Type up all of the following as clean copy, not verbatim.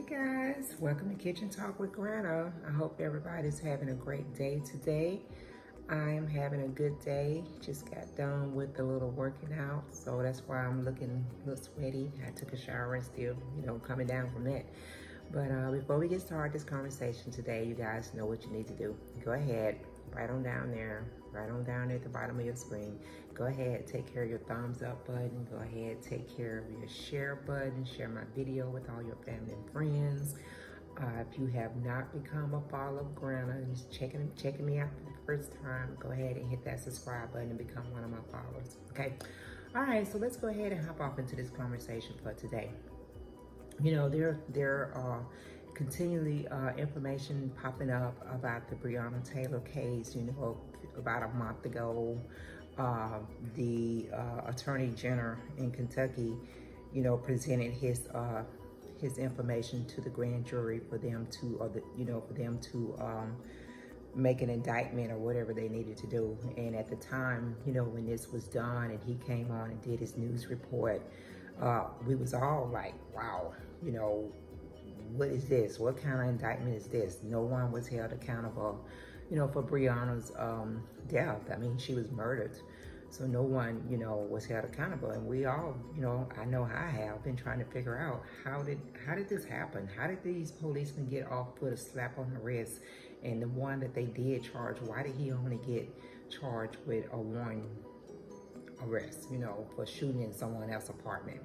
Guys, welcome to Kitchen Talk with Granna. I hope everybody's having a great day today. I am having a good day. Just got done with a little working out, so that's why I'm looking a little sweaty. I took a shower and still, coming down from that. But before we get started this conversation today, you guys know what you need to do. Go ahead, right on down there, right on down at the bottom of your screen. Go ahead, take care of your thumbs up button. Go ahead, take care of your share button. Share my video with all your family and friends. If you have not become a follower of Granna and just checking me out for the first time, go ahead and hit that subscribe button and become one of my followers. Okay. All right, so let's go ahead and hop off into this conversation for today. You know, there are continually information popping up about the Breonna Taylor case. You know, about a month ago, the Attorney General in Kentucky, presented his information to the grand jury for them to, make an indictment or whatever they needed to do. And at the time, when this was done and he came on and did his news report, we was all like, wow, what is this? What kind of indictment is this? No one was held accountable, for Breonna's death. I mean, she was murdered. So no one, was held accountable. And we all, I know I have been trying to figure out how did this happen? How did these policemen get off with a slap on the wrist? And the one that they did charge, why did he only get charged with a one arrest, for shooting in someone else's apartment?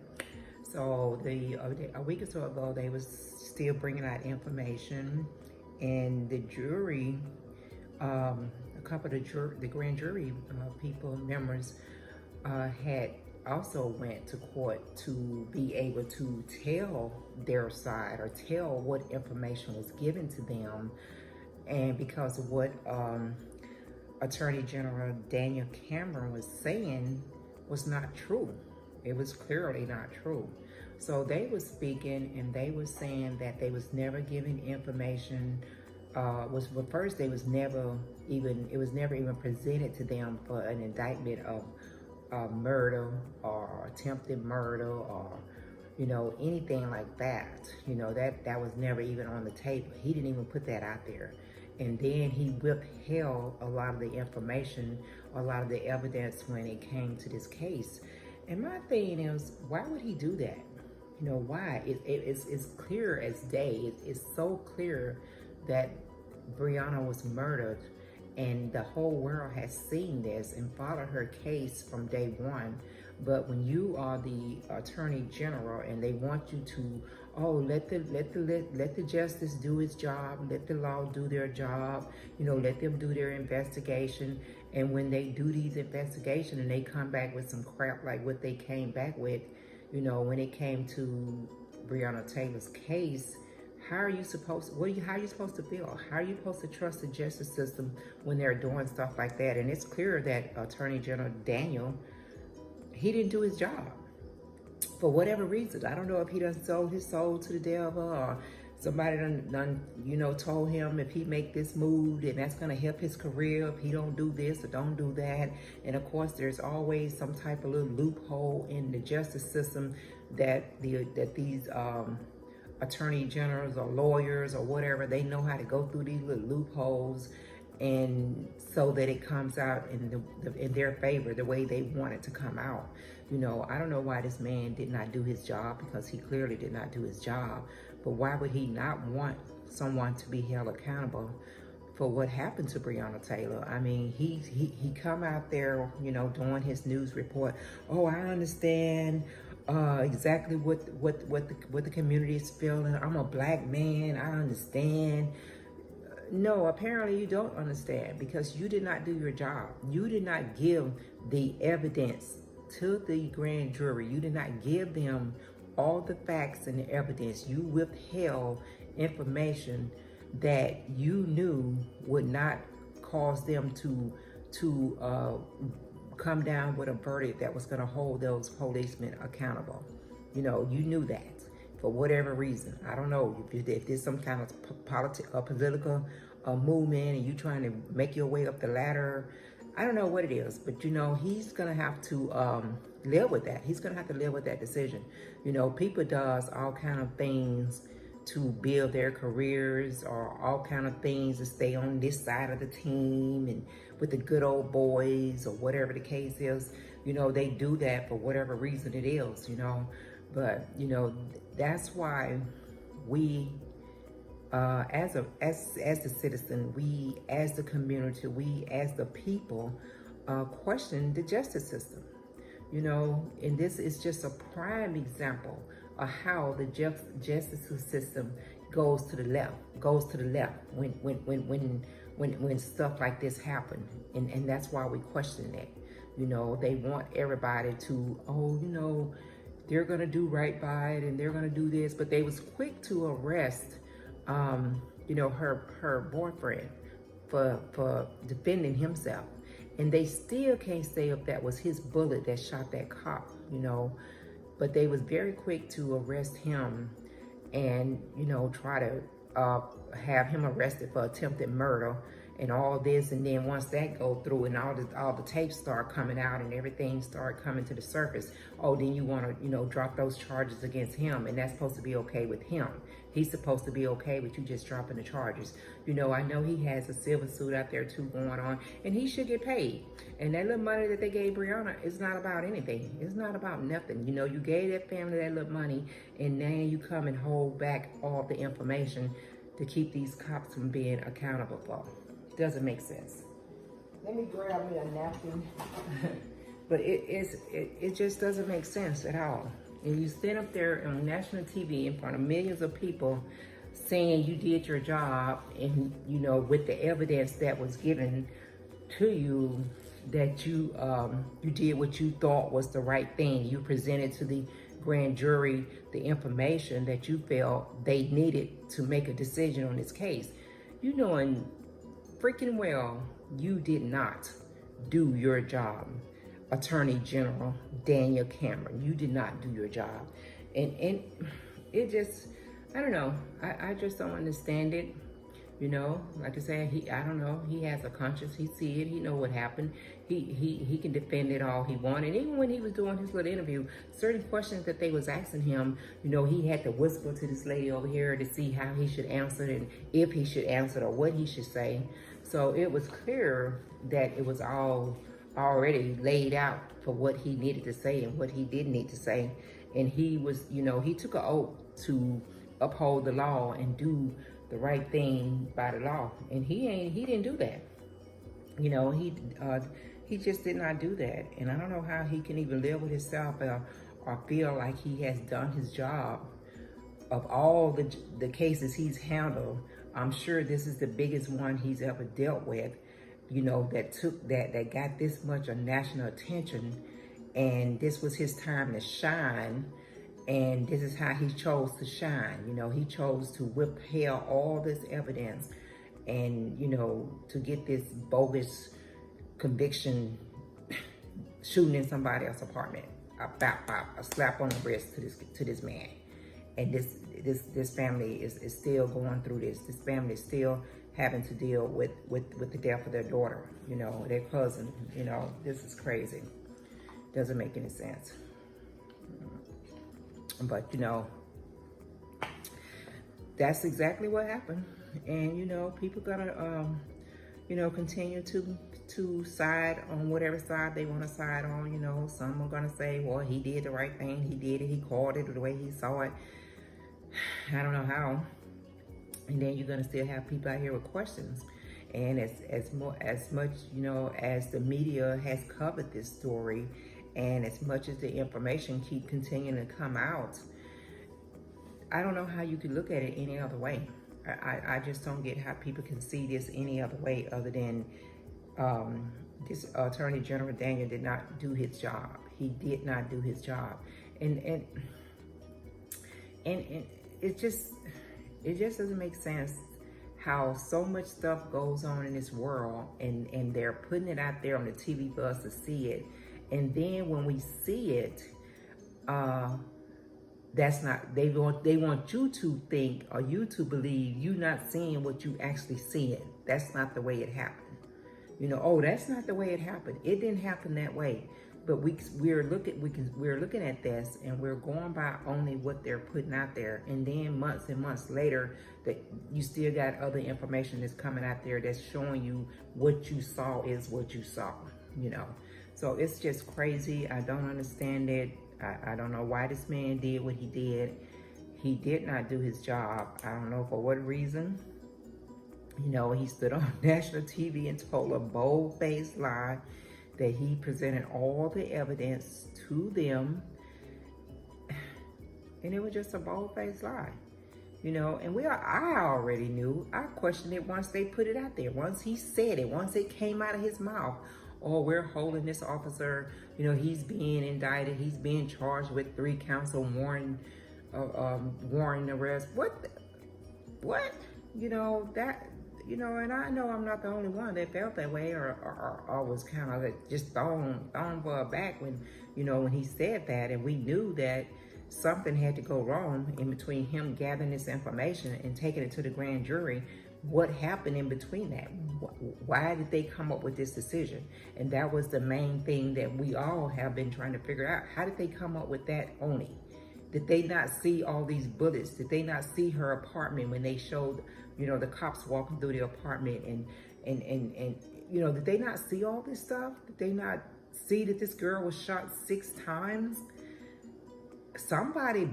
So a week or so ago, they was still bringing out information, and the jury, a couple of the grand jury members had also went to court to be able to tell their side or tell what information was given to them, and because of what Attorney General Daniel Cameron was saying was not true. It was clearly not true. So they were speaking and they were saying that they was never given information. First it was never even presented to them for an indictment of murder or attempted murder or anything like that. That was never even on the table. He didn't even put that out there. And then he withheld a lot of the information, a lot of the evidence when it came to this case. And my thing is, why would he do that? Why? It's clear as day. It's so clear that Breonna was murdered, and the whole world has seen this and followed her case from day one. But when you are the Attorney General and they want you to, let the justice do its job, let the law do their job, let them do their investigation. And when they do these investigations and they come back with some crap like what they came back with, when it came to Breonna Taylor's case, how are you supposed to feel? How are you supposed to trust the justice system when they're doing stuff like that? And it's clear that Attorney General Daniel, he didn't do his job for whatever reason. I don't know if he done sold his soul to the devil, or somebody done told him if he make this move, then that's gonna help his career if he don't do this or don't do that. And of course, there's always some type of little loophole in the justice system that these attorney generals or lawyers or whatever, they know how to go through these little loopholes, and so that it comes out in their favor the way they want it to come out. I don't know why this man did not do his job, because he clearly did not do his job. But why would he not want someone to be held accountable for what happened to Breonna Taylor? I mean, he come out there, doing his news report. Oh, I understand exactly what the community is feeling. I'm a black man. I understand. No, apparently you don't understand, because you did not do your job. You did not give the evidence to the grand jury. You did not give them all the facts and the evidence. You withheld information that you knew would not cause them to come down with a verdict that was going to hold those policemen accountable. You knew that for whatever reason. I don't know if there's some kind of political movement and you trying to make your way up the ladder. I don't know what it is, but he's gonna have to live with that. He's gonna have to live with that decision. People does all kind of things to build their careers or all kind of things to stay on this side of the team and with the good old boys or whatever the case is. You know, they do that for whatever reason it is, you know. But, you know, that's why we, as the citizen, we as the community, we as the people, question the justice system. You know, and this is just a prime example of how the justice system goes to the left, when stuff like this happen. And that's why we question it. You know, they want everybody to, oh, you know, they're gonna do right by it and they're gonna do this, but they was quick to arrest, you know, her boyfriend for defending himself. And they still can't say if that was his bullet that shot that cop, you know. But they was very quick to arrest him and, you know, try to have him arrested for attempted murder and all this. And then once that go through and all the tapes start coming out and everything start coming to the surface, oh, then you want to, you know, drop those charges against him. And that's supposed to be okay with him. He's supposed to be okay with you just dropping the charges. You know, I know he has a civil suit out there too going on, and he should get paid. And that little money that they gave Brianna is not about anything. It's not about nothing. You know, you gave that family that little money, and now you come and hold back all the information to keep these cops from being accountable for. Doesn't make sense. Let me grab me a napkin. But it just doesn't make sense at all. And you stand up there on national TV in front of millions of people saying you did your job, and, you know, with the evidence that was given to you, that you did what you thought was the right thing. You presented to the grand jury the information that you felt they needed to make a decision on this case. You knowing freaking well you did not do your job. Attorney General Daniel Cameron, you did not do your job. And it just, I don't know, I just don't understand it. You know, like I said, I don't know, he has a conscience, he see it, he know what happened. He can defend it all he wanted. And even when he was doing his little interview, certain questions that they was asking him, you know, he had to whisper to this lady over here to see how he should answer it and if he should answer it or what he should say. So it was clear that it was all already laid out for what he needed to say and what he didn't need to say. And he was, you know, he took an oath to uphold the law and do the right thing by the law. And he didn't do that. You know, he just did not do that. And I don't know how he can even live with himself or feel like he has done his job. Of all the cases he's handled, I'm sure this is the biggest one he's ever dealt with. You know, that got this much of national attention, and this was his time to shine, and this is how he chose to shine. You know, he chose to withhold all this evidence and, you know, to get this bogus conviction shooting in somebody else's apartment, a slap on the wrist to this man. And this family is still going through this. This family is still having to deal with the death of their daughter, you know, their cousin. You know, this is crazy. Doesn't make any sense. But, you know, that's exactly what happened. And, you know, people gonna, you know, continue to side on whatever side they want to side on. You know, some are gonna say, well, he did the right thing. He did it. He called it the way he saw it. I don't know how. And then you're gonna still have people out here with questions. And as much, you know, as the media has covered this story, and as much as the information keep continuing to come out, I don't know how you could look at it any other way. I just don't get how people can see this any other way other than this Attorney General Daniel did not do his job. He did not do his job, and it just doesn't make sense how so much stuff goes on in this world, and they're putting it out there on the TV for us to see it, and then when we see it, that's not, they want you to think or you to believe you not seeing what you actually seeing. That's not the way it happened. You know, oh, that's not the way it happened. It didn't happen that way. But we're looking at this, and we're going by only what they're putting out there. And then months and months later, that you still got other information that's coming out there that's showing you what you saw is what you saw, you know. So it's just crazy. I don't understand it. I don't know why this man did what he did. He did not do his job. I don't know for what reason. You know, he stood on national TV and told a bold-faced lie that he presented all the evidence to them. And it was just a bold-faced lie. You know, and I already knew. I questioned it once they put it out there. Once he said it, once it came out of his mouth. Oh, we're holding this officer, you know, he's being indicted. He's being charged with 3 counts of warrant arrest. What? You know, that, you know, and I know I'm not the only one that felt that way or was kind of just thrown for a back when, you know, when he said that. And we knew that something had to go wrong in between him gathering this information and taking it to the grand jury. What happened in between that? Why did they come up with this decision? And that was the main thing that we all have been trying to figure out. How did they come up with that only? Did they not see all these bullets? Did they not see her apartment when they showed, you know, the cops walking through the apartment and you know, did they not see all this stuff? Did they not see that this girl was shot 6 times? Somebody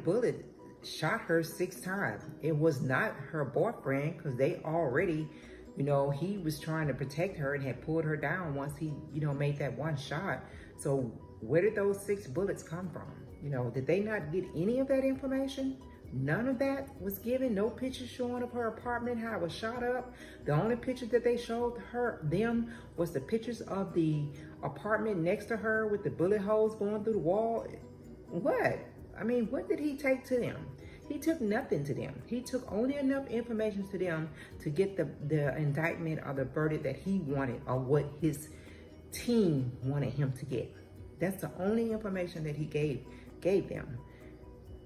shot her 6 times. It was not her boyfriend, because they already, you know, he was trying to protect her and had pulled her down once he, you know, made that one shot. So where did those 6 bullets come from? You know, did they not get any of that information? None of that was given. No pictures showing of her apartment, how it was shot up. The only pictures that they showed them was the pictures of the apartment next to her with the bullet holes going through the wall. What? I mean, what did he take to them? He took nothing to them. He took only enough information to them to get the indictment or the verdict that he wanted, or what his team wanted him to get. That's the only information that he gave them.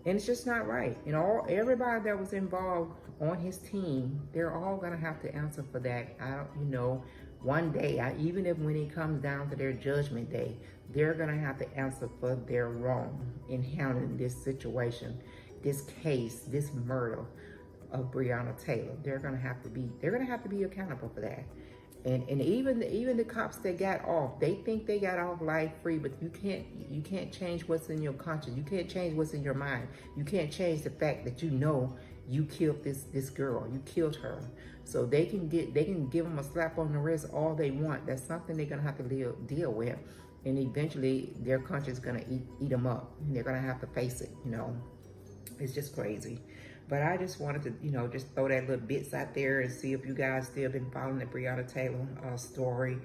And it's just not right. And everybody that was involved on his team, they're all gonna have to answer for that. You know, one day, even if when it comes down to their judgment day, they're gonna have to answer for their wrong in handling this situation, this case, this murder of Breonna Taylor. They're gonna have to be accountable for that. And even the cops that got off, they think they got off life free, but you can't change what's in your conscience. You can't change what's in your mind. You can't change the fact that you know you killed this girl. You killed her. So they can give them a slap on the wrist all they want. That's something they're gonna have to deal with, and eventually their conscience is gonna eat them up, and they're gonna have to face it. You know, it's just crazy. But I just wanted to, you know, just throw that little bits out there and see if you guys still been following the Breonna Taylor story.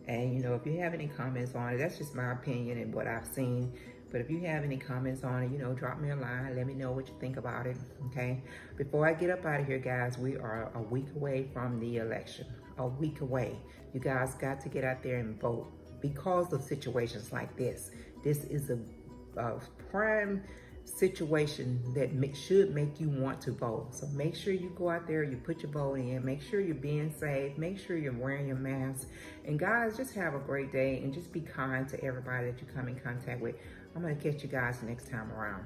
And, you know, if you have any comments on it, that's just my opinion and what I've seen. But if you have any comments on it, you know, drop me a line. Let me know what you think about it, okay? Before I get up out of here, guys, we are a week away from the election. A week away. You guys got to get out there and vote because of situations like this. This is a prime situation that should make you want to vote. So make sure you go out there, you put your vote in, make sure you're being safe, make sure you're wearing your mask. And guys, just have a great day and just be kind to everybody that you come in contact with. I'm going to catch you guys next time around.